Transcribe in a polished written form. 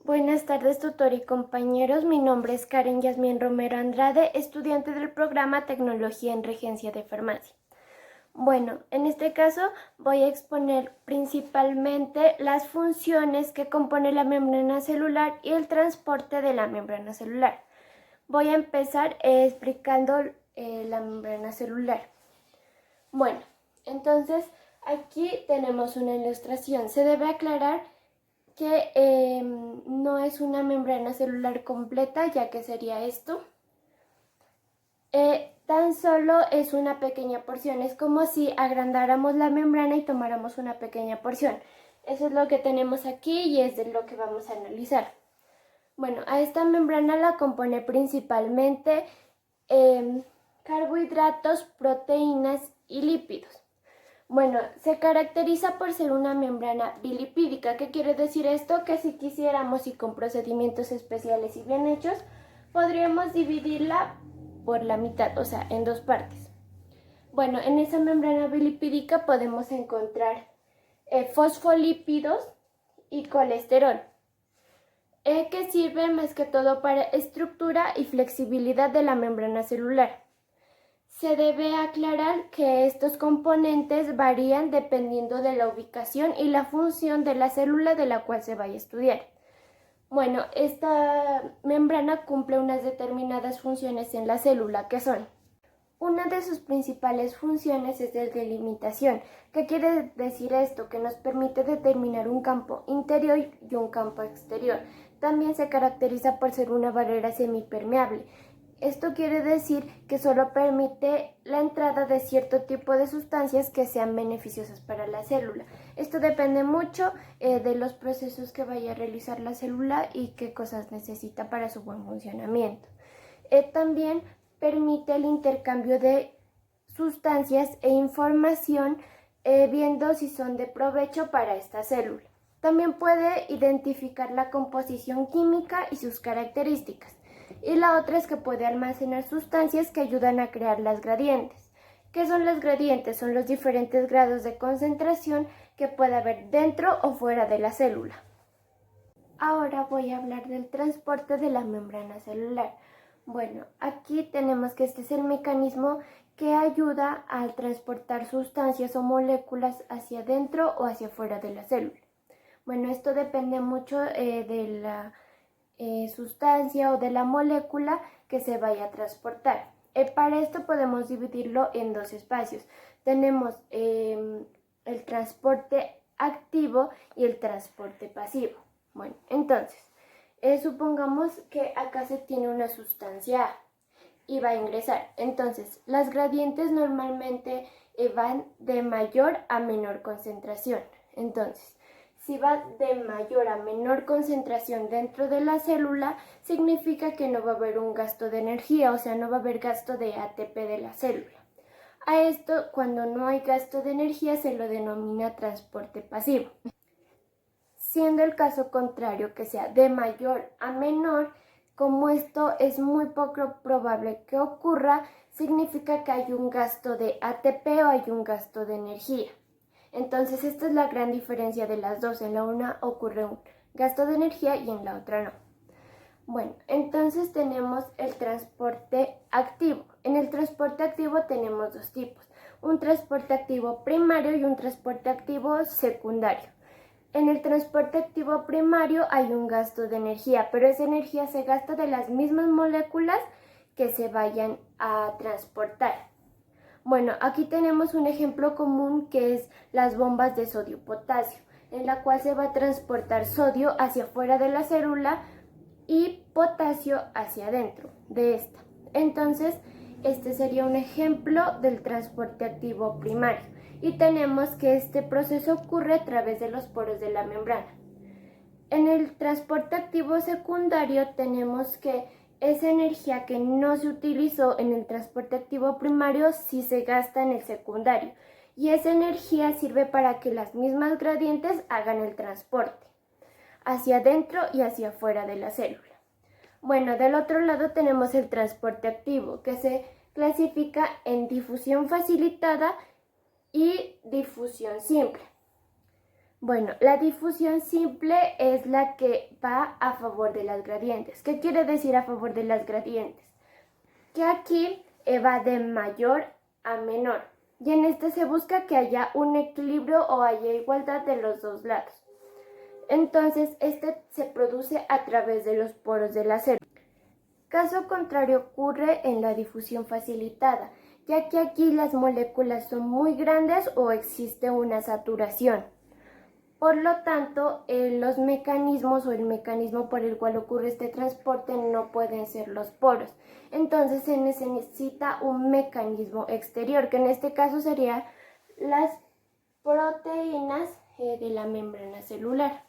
Buenas tardes, tutor y compañeros. Mi nombre es Karen Yasmín Romero Andrade, estudiante del programa Tecnología en Regencia de Farmacia. Bueno, en este caso voy a exponer principalmente las funciones que compone la membrana celular y el transporte de la membrana celular. Voy a empezar explicando la membrana celular. Bueno, entonces aquí tenemos una ilustración. Se debe aclarar que no es una membrana celular completa, ya que sería esto. Tan solo es una pequeña porción, es como si agrandáramos la membrana y tomáramos una pequeña porción. Eso es lo que tenemos aquí y es de lo que vamos a analizar. Bueno, a esta membrana la compone principalmente carbohidratos, proteínas y lípidos. Bueno, se caracteriza por ser una membrana bilipídica. ¿Qué quiere decir esto? Que si quisiéramos y con procedimientos especiales y bien hechos, podríamos dividirla por la mitad, o sea, en dos partes. Bueno, en esa membrana bilipídica podemos encontrar fosfolípidos y colesterol, que sirven más que todo para estructura y flexibilidad de la membrana celular. Se debe aclarar que estos componentes varían dependiendo de la ubicación y la función de la célula de la cual se vaya a estudiar. Bueno, esta membrana cumple unas determinadas funciones en la célula, que son: una de sus principales funciones es de delimitación. ¿Qué quiere decir esto? Que nos permite determinar un campo interior y un campo exterior. También se caracteriza por ser una barrera semipermeable. Esto quiere decir que solo permite la entrada de cierto tipo de sustancias que sean beneficiosas para la célula. Esto depende mucho de los procesos que vaya a realizar la célula y qué cosas necesita para su buen funcionamiento. También permite el intercambio de sustancias e información viendo si son de provecho para esta célula. También puede identificar la composición química y sus características. Y la otra es que puede almacenar sustancias que ayudan a crear las gradientes. ¿Qué son los gradientes? Son los diferentes grados de concentración que puede haber dentro o fuera de la célula. Ahora voy a hablar del transporte de la membrana celular. Bueno, aquí tenemos que este es el mecanismo que ayuda al transportar sustancias o moléculas hacia adentro o hacia afuera de la célula. Bueno, esto depende mucho de la sustancia o de la molécula que se vaya a transportar. Para esto podemos dividirlo en dos espacios. Tenemos el transporte activo y el transporte pasivo. Bueno, entonces, supongamos que acá se tiene una sustancia A y va a ingresar. Entonces, las gradientes normalmente van de mayor a menor concentración. Entonces, si va de mayor a menor concentración dentro de la célula, significa que no va a haber un gasto de energía, o sea, no va a haber gasto de ATP de la célula. A esto, cuando no hay gasto de energía, se lo denomina transporte pasivo. Siendo el caso contrario, que sea de mayor a menor, como esto es muy poco probable que ocurra, significa que hay un gasto de ATP o hay un gasto de energía. Entonces, esta es la gran diferencia de las dos. En la una ocurre un gasto de energía y en la otra no. Bueno, entonces tenemos el transporte activo. En el transporte activo tenemos dos tipos: un transporte activo primario y un transporte activo secundario. En el transporte activo primario hay un gasto de energía, pero esa energía se gasta de las mismas moléculas que se vayan a transportar. Bueno, aquí tenemos un ejemplo común que es las bombas de sodio-potasio, en la cual se va a transportar sodio hacia afuera de la célula y potasio hacia adentro de esta. Entonces, este sería un ejemplo del transporte activo primario. Y tenemos que este proceso ocurre a través de los poros de la membrana. En el transporte activo secundario tenemos que esa energía que no se utilizó en el transporte activo primario sí se gasta en el secundario, y esa energía sirve para que las mismas gradientes hagan el transporte hacia adentro y hacia afuera de la célula. Bueno, del otro lado tenemos el transporte activo, que se clasifica en difusión facilitada y difusión simple. Bueno, la difusión simple es la que va a favor de las gradientes. ¿Qué quiere decir a favor de las gradientes? Que aquí va de mayor a menor. Y en este se busca que haya un equilibrio o haya igualdad de los dos lados. Entonces, este se produce a través de los poros de la célula. Caso contrario ocurre en la difusión facilitada, ya que aquí las moléculas son muy grandes o existe una saturación. Por lo tanto, los mecanismos o el mecanismo por el cual ocurre este transporte no pueden ser los poros. Entonces se necesita un mecanismo exterior, que en este caso serían las proteínas de la membrana celular.